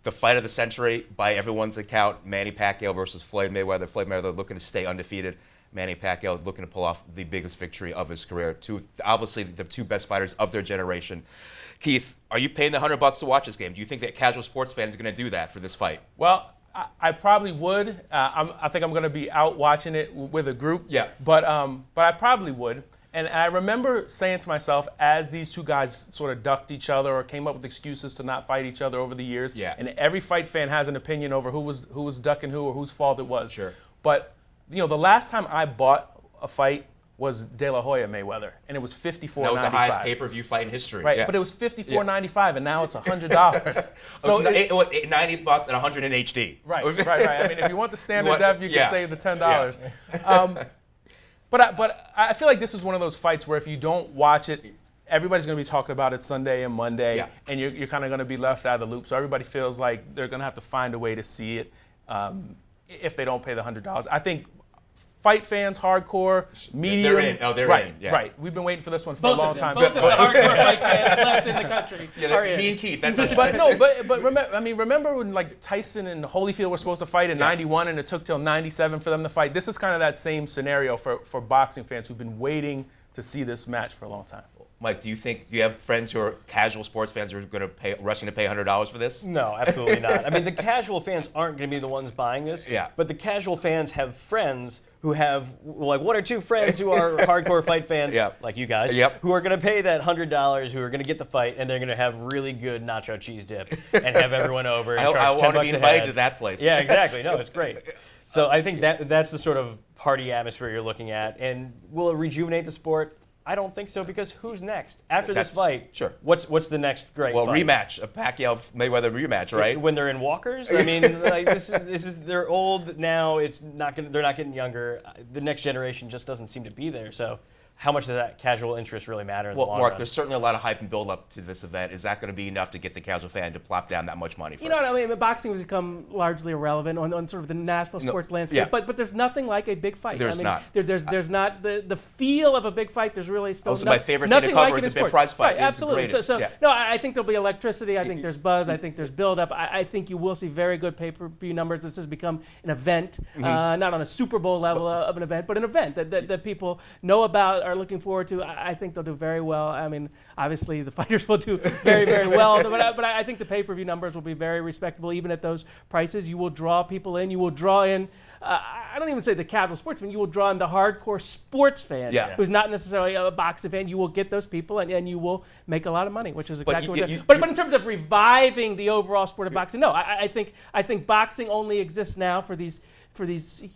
the fight of the century by everyone's account, Manny Pacquiao versus Floyd Mayweather. Floyd Mayweather looking to stay undefeated. Manny Pacquiao looking to pull off the biggest victory of his career. Obviously, the two best fighters of their generation. Keith, are you paying the $100 to watch this game? Do you think that casual sports fan is going to do that for this fight? Well, I probably would. I think I'm going to be out watching it with a group. Yeah. But I probably would. And I remember saying to myself, as these two guys sort of ducked each other or came up with excuses to not fight each other over the years. Yeah. And every fight fan has an opinion over who was ducking who or whose fault it was. Sure. But the last time I bought a fight was De La Hoya Mayweather, and it was $54.95. That was the highest pay-per-view fight in history. Right, yeah. but it was $54.95, and now it's $100. So $90 and $100 in HD. Right. I mean, if you want the standard def, you can save the $10. Yeah. But I feel like this is one of those fights where if you don't watch it, everybody's going to be talking about it Sunday and Monday, and you're kind of going to be left out of the loop. So everybody feels like they're going to have to find a way to see it if they don't pay the $100. I think fight fans, hardcore, medium. They're in. Oh, they're in. Yeah. Right. We've been waiting for this one for a long time. Both of the hardcore fight fans left in the country are in. Me and Keith. That's remember when like Tyson and Holyfield were supposed to fight in '91, and it took till '97 for them to fight. This is kind of that same scenario for boxing fans who've been waiting to see this match for a long time. Mike, do you have friends who are casual sports fans who are going to rushing to pay $100 for this? No, absolutely not. I mean, the casual fans aren't going to be the ones buying this. Yeah. But the casual fans have friends who have like one or two friends who are hardcore fight fans, like you guys, who are going to pay that $100, who are going to get the fight, and they're going to have really good nacho cheese dip and have everyone over and charge $10 I want to be invited a head. to that place. Yeah, exactly. No, it's great. So I think that's the sort of party atmosphere you're looking at. And will it rejuvenate the sport? I don't think so, because who's next after this fight? Sure. What's the next great fight? Well, rematch, a Pacquiao-Mayweather rematch, right? When they're in walkers. I mean, like this is they're old now. They're not getting younger. The next generation just doesn't seem to be there. So, how much does that casual interest really matter in the long Mark, run? there's certainly a lot of hype and build up to this event. Is that going to be enough to get the casual fan to plop down that much money for it? You know what I mean? Boxing has become largely irrelevant on sort of the national sports landscape. Yeah. But there's nothing like a big fight. There's not. There's not the feel of a big fight. There's really still my favorite thing to cover like is it the in big prize fight. Right, absolutely. No, I think there'll be electricity. I think there's buzz. I think there's build up. I think you will see very good pay-per-view numbers. This has become an event, not on a Super Bowl level of an event, but an event that people know about, are looking forward to. I think they'll do very well. I mean, obviously the fighters will do very, very well, but I think the pay-per-view numbers will be very respectable, even at those prices. You will draw people in. You will draw in, I don't even say the casual sportsman, you will draw in the hardcore sports fan who's not necessarily a boxing fan. You will get those people, and you will make a lot of money, which is exactly what it is. But in terms of reviving the overall sport of boxing, no, I think boxing only exists now for these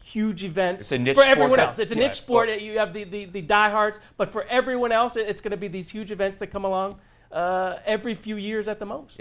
huge events. It's a niche for sport, everyone else. It's a niche sport. You have the diehards, but for everyone else, it's going to be these huge events that come along every few years at the most.